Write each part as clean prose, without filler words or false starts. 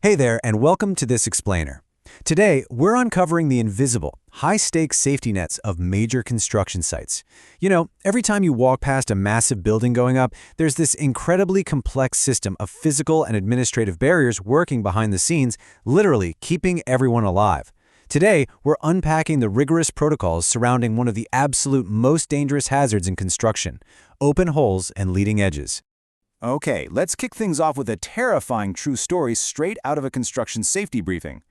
Hey there, and welcome to this explainer. Today, we're uncovering the invisible, high-stakes safety nets of major construction sites. You know, every time you walk past a massive building going up, there's this incredibly complex system of physical and administrative barriers working behind the scenes, literally keeping everyone alive. Today, we're unpacking the rigorous protocols surrounding one of the absolute most dangerous hazards in construction: open holes and leading edges. Okay, let's kick things off with a terrifying true story straight out of a construction safety briefing.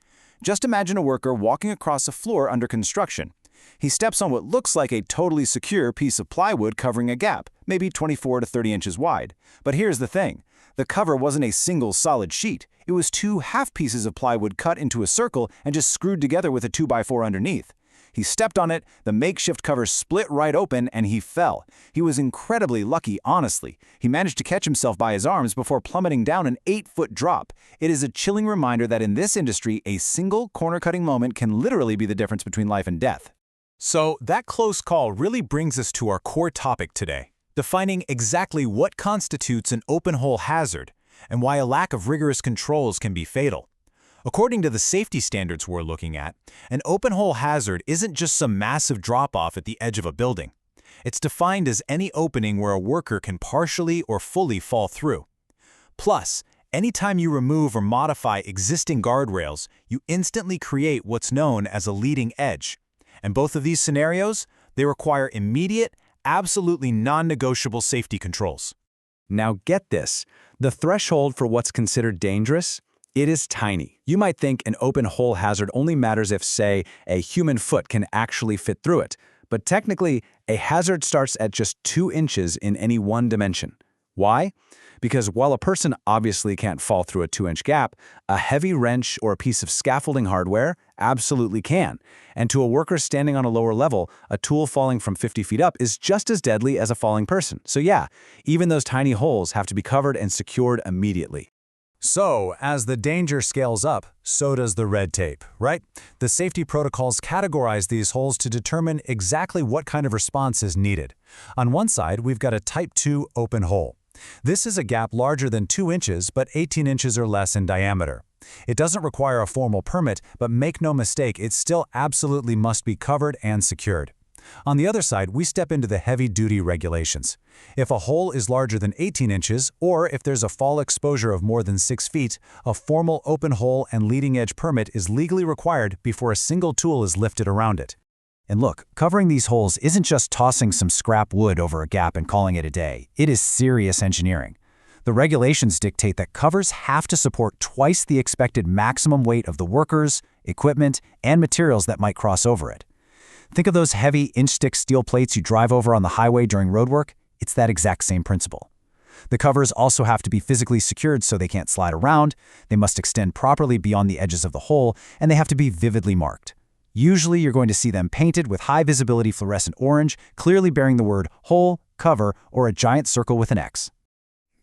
Just imagine a worker walking across a floor under construction. He steps on what looks like a totally secure piece of plywood covering a gap, maybe 24 to 30 inches wide. But here's the thing. The cover wasn't a single solid sheet. It was two half pieces of plywood cut into a circle and just screwed together with a 2x4 underneath. He stepped on it, the makeshift cover split right open, and he fell. He was incredibly lucky, honestly. He managed to catch himself by his arms before plummeting down an 8-foot drop. It is a chilling reminder that in this industry, a single corner-cutting moment can literally be the difference between life and death. So that close call really brings us to our core topic today, defining exactly what constitutes an open hole hazard and why a lack of rigorous controls can be fatal. According to the safety standards we're looking at, an open hole hazard isn't just some massive drop-off at the edge of a building. It's defined as any opening where a worker can partially or fully fall through. Plus, anytime you remove or modify existing guardrails, you instantly create what's known as a leading edge. And both of these scenarios, they require immediate, absolutely non-negotiable safety controls. Now get this, the threshold for what's considered dangerous? It is tiny. You might think an open hole hazard only matters if, say, a human foot can actually fit through it. But technically, a hazard starts at just 2 inches in any one dimension. Why? Because while a person obviously can't fall through a 2-inch gap, a heavy wrench or a piece of scaffolding hardware absolutely can. And to a worker standing on a lower level, a tool falling from 50 feet up is just as deadly as a falling person. So yeah, even those tiny holes have to be covered and secured immediately. So, as the danger scales up, so does the red tape, right? The safety protocols categorize these holes to determine exactly what kind of response is needed. On one side, we've got a Type 2 open hole. This is a gap larger than 2 inches, but 18 inches or less in diameter. It doesn't require a formal permit, but make no mistake, it still absolutely must be covered and secured. On the other side, we step into the heavy-duty regulations. If a hole is larger than 18 inches, or if there's a fall exposure of more than 6 feet, a formal open hole and leading-edge permit is legally required before a single tool is lifted around it. And look, covering these holes isn't just tossing some scrap wood over a gap and calling it a day. It is serious engineering. The regulations dictate that covers have to support twice the expected maximum weight of the workers, equipment, and materials that might cross over it. Think of those heavy inch-thick steel plates you drive over on the highway during roadwork. It's that exact same principle. The covers also have to be physically secured so they can't slide around, they must extend properly beyond the edges of the hole, and they have to be vividly marked. Usually you're going to see them painted with high-visibility fluorescent orange, clearly bearing the word hole, cover, or a giant circle with an X.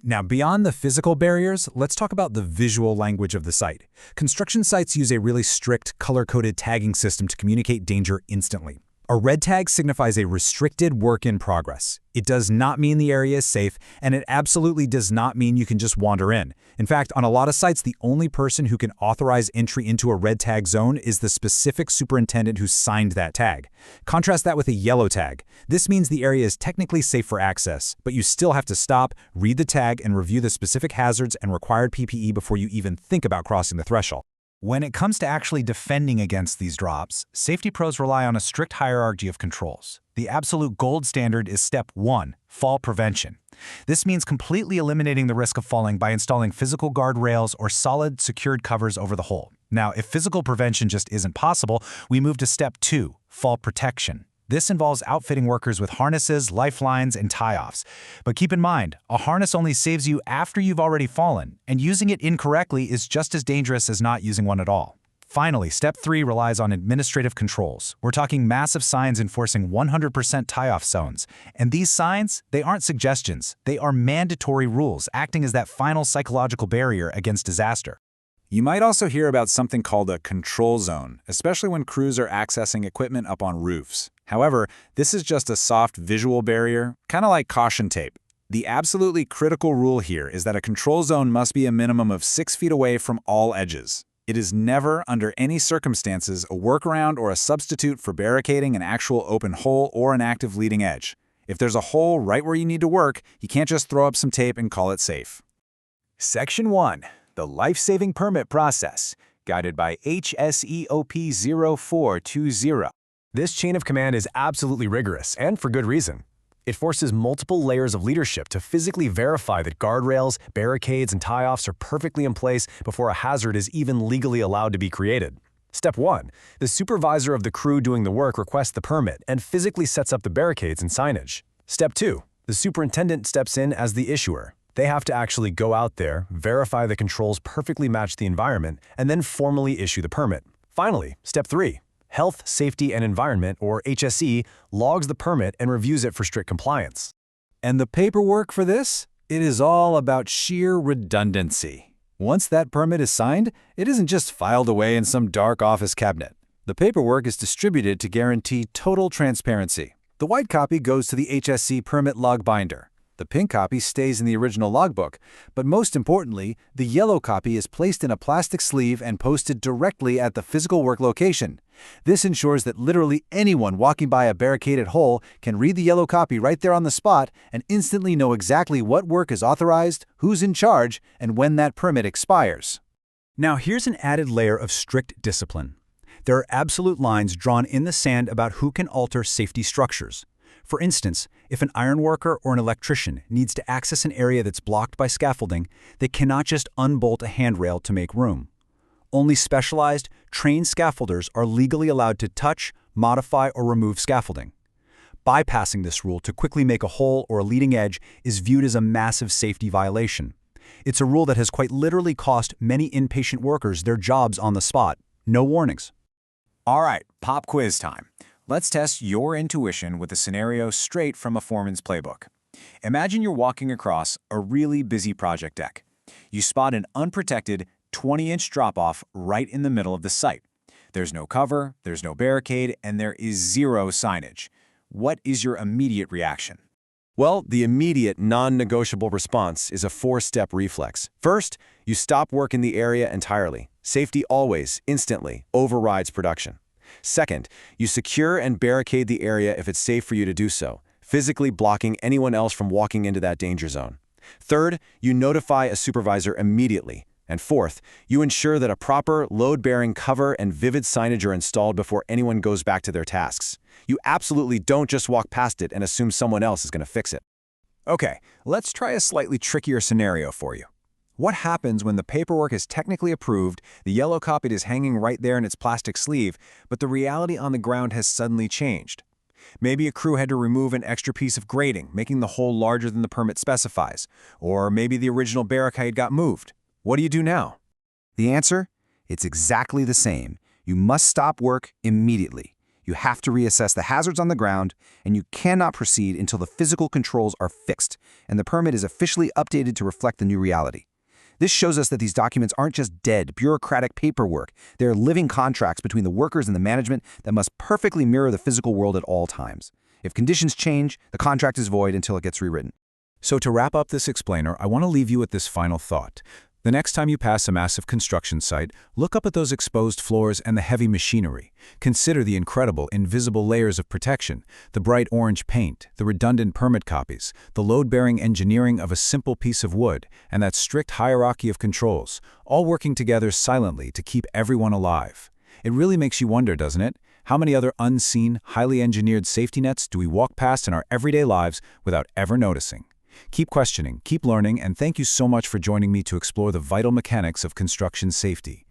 Now, beyond the physical barriers, let's talk about the visual language of the site. Construction sites use a really strict, color-coded tagging system to communicate danger instantly. A red tag signifies a restricted work in progress. It does not mean the area is safe, and it absolutely does not mean you can just wander in. In fact, on a lot of sites, the only person who can authorize entry into a red tag zone is the specific superintendent who signed that tag. Contrast that with a yellow tag. This means the area is technically safe for access, but you still have to stop, read the tag, and review the specific hazards and required PPE before you even think about crossing the threshold. When it comes to actually defending against these drops, safety pros rely on a strict hierarchy of controls. The absolute gold standard is Step 1, fall prevention. This means completely eliminating the risk of falling by installing physical guardrails or solid, secured covers over the hole. Now, if physical prevention just isn't possible, we move to Step 2, fall protection. This involves outfitting workers with harnesses, lifelines, and tie-offs. But keep in mind, a harness only saves you after you've already fallen, and using it incorrectly is just as dangerous as not using one at all. Finally, Step 3 relies on administrative controls. We're talking massive signs enforcing 100% tie-off zones. And these signs, they aren't suggestions. They are mandatory rules, acting as that final psychological barrier against disaster. You might also hear about something called a control zone, especially when crews are accessing equipment up on roofs. However, this is just a soft visual barrier, kind of like caution tape. The absolutely critical rule here is that a control zone must be a minimum of 6 feet away from all edges. It is never, under any circumstances, a workaround or a substitute for barricading an actual open hole or an active leading edge. If there's a hole right where you need to work, you can't just throw up some tape and call it safe. Section 1. The Life-Saving Permit Process, guided by HSEOP 0420. This chain of command is absolutely rigorous, and for good reason. It forces multiple layers of leadership to physically verify that guardrails, barricades, and tie-offs are perfectly in place before a hazard is even legally allowed to be created. Step 1. The supervisor of the crew doing the work requests the permit and physically sets up the barricades and signage. Step 2. The superintendent steps in as the issuer. They have to actually go out there, verify the controls perfectly match the environment, and then formally issue the permit. Finally, Step 3. Health, Safety, and Environment, or HSE, logs the permit and reviews it for strict compliance. And the paperwork for this? It is all about sheer redundancy. Once that permit is signed, it isn't just filed away in some dark office cabinet. The paperwork is distributed to guarantee total transparency. The white copy goes to the HSE permit log binder. The pink copy stays in the original logbook, but most importantly, the yellow copy is placed in a plastic sleeve and posted directly at the physical work location. This ensures that literally anyone walking by a barricaded hole can read the yellow copy right there on the spot and instantly know exactly what work is authorized, who's in charge, and when that permit expires. Now here's an added layer of strict discipline. There are absolute lines drawn in the sand about who can alter safety structures. For instance, if an ironworker or an electrician needs to access an area that's blocked by scaffolding, they cannot just unbolt a handrail to make room. Only specialized, trained scaffolders are legally allowed to touch, modify, or remove scaffolding. Bypassing this rule to quickly make a hole or a leading edge is viewed as a massive safety violation. It's a rule that has quite literally cost many inpatient workers their jobs on the spot. No warnings. All right, pop quiz time. Let's test your intuition with a scenario straight from a foreman's playbook. Imagine you're walking across a really busy project deck. You spot an unprotected 20-inch drop-off right in the middle of the site. There's no cover, there's no barricade, and there is zero signage. What is your immediate reaction? Well, the immediate, non-negotiable response is a 4-step reflex. First, you stop work in the area entirely. Safety always, instantly, overrides production. Second, you secure and barricade the area if it's safe for you to do so, physically blocking anyone else from walking into that danger zone. Third, you notify a supervisor immediately. And fourth, you ensure that a proper, load-bearing cover and vivid signage are installed before anyone goes back to their tasks. You absolutely don't just walk past it and assume someone else is going to fix it. Okay, let's try a slightly trickier scenario for you. What happens when the paperwork is technically approved, the yellow copy is hanging right there in its plastic sleeve, but the reality on the ground has suddenly changed? Maybe a crew had to remove an extra piece of grating, making the hole larger than the permit specifies. Or maybe the original barricade got moved. What do you do now? The answer? It's exactly the same. You must stop work immediately. You have to reassess the hazards on the ground, and you cannot proceed until the physical controls are fixed and the permit is officially updated to reflect the new reality. This shows us that these documents aren't just dead, bureaucratic paperwork. They're living contracts between the workers and the management that must perfectly mirror the physical world at all times. If conditions change, the contract is void until it gets rewritten. So to wrap up this explainer, I want to leave you with this final thought. The next time you pass a massive construction site, look up at those exposed floors and the heavy machinery. Consider the incredible, invisible layers of protection, the bright orange paint, the redundant permit copies, the load-bearing engineering of a simple piece of wood, and that strict hierarchy of controls, all working together silently to keep everyone alive. It really makes you wonder, doesn't it? How many other unseen, highly engineered safety nets do we walk past in our everyday lives without ever noticing? Keep questioning, keep learning, and thank you so much for joining me to explore the vital mechanics of construction safety.